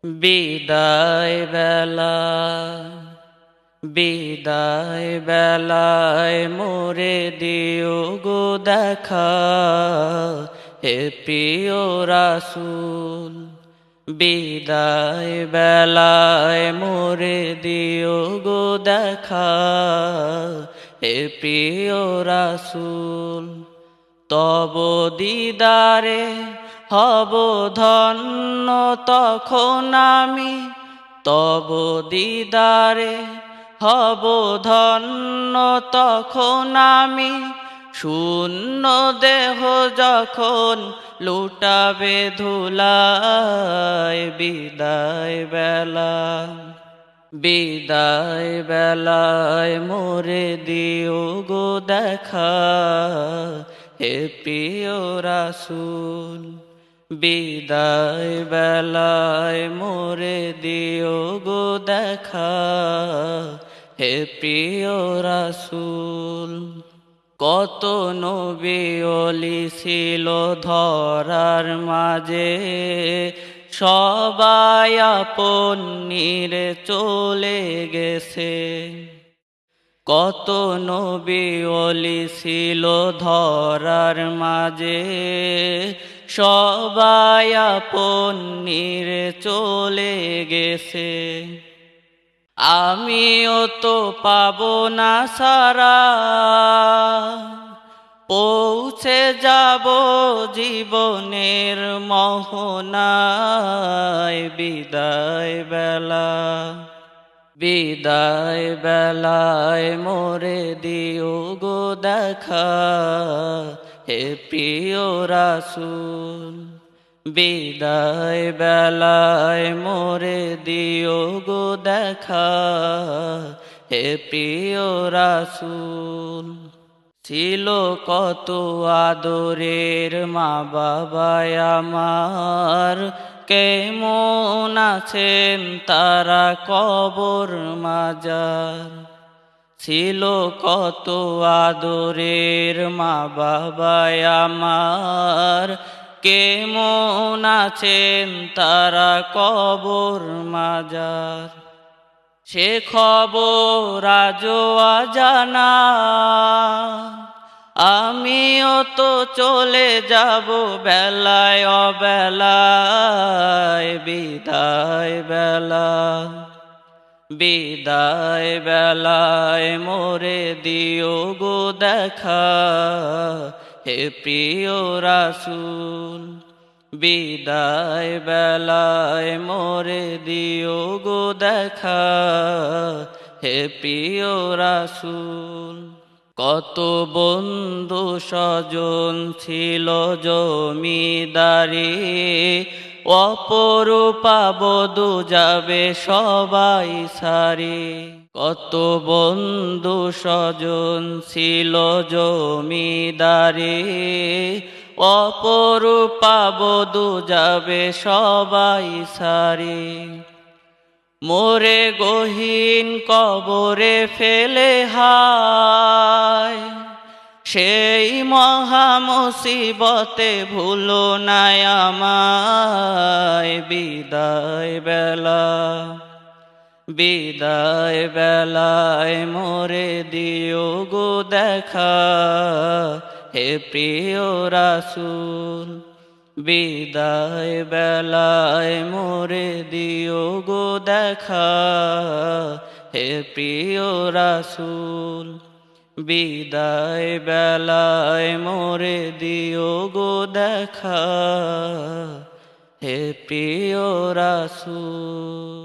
বিদায় বেলা বিদায় বেলায় মোরে দিও গো দেখা, হে প্রিয় রাসূল। বিদায় বেলায় মোরে দিও গো দেখা, হে প্রিয় রাসূল। তব দিদারে হব ধন্য তখন আমি, তব দিদারে হব ধন্য তখন আমি। শূন্য দেহ যখন লুটাবে ধুলায়, বিদায় বেলা বিদায় বেলায় মোরে দিও গো দেখা, হে প্রিয় রাসূল। বিদায় বেলায় মোরে দিও গো দেখা, হে প্রিয় রাসূল। কত নবী ওলি ছিল ধরার মাঝে, সবাই আপন নিরে চলে গেছে। কত নবী ওলি ছিল ধরার মাঝে, সবাই আপন নিরে চলে গেছে। আমিও তো পাবো না সারা, পৌঁছে যাব জীবনের মোহনায়। বিদায় বেলা বিদায় বেলায় মোরে দিও গো দেখা, হে প্রিয় রাসূল। বিদায় বেলায় মোরে দিও গো দেখা, হে প্রিয় রাসূল। ছিল কত আদরের মা বাবায় আমার, কেমন আছেন তারা কবর মাজার। ছিল কত আদরের মা বাবায় আমার, কেমন আছেন তারা কবর মাজার। সে খবর আজও অজানা, আমিও তো চলে যাব বেলায় অবেলায়। বিদায় বেলা বিদায় বেলায় মোরে দিও গো দেখা, হে প্রিয় রাসূল। বিদায় বেলায় মোরে দিও গো দেখা, হে প্রিয় রাসূল। কত বন্ধু স্বজন ছিল জমিদারি, অপরূপা বধূ যাবে সবাই সারি। কত বন্ধু স্বজন ছিল জমিদারি, অপরূপা বধূ যাবে সবাই সারি। মোরে গহীন কবরে ফেলে হায়, সেই মহা মুসিবতে ভুলো না আমায়। বিদায় বেলা বিদায় বেলায় মোরে দিও গো দেখা, হে প্রিয় রাসূল। বিদায় বেলায় মোরে দিও গো দেখা, হে প্রিয় রাসূল। বিদায় বেলায় মোরে দিও গো দেখা, হে প্রিয় রাসূল।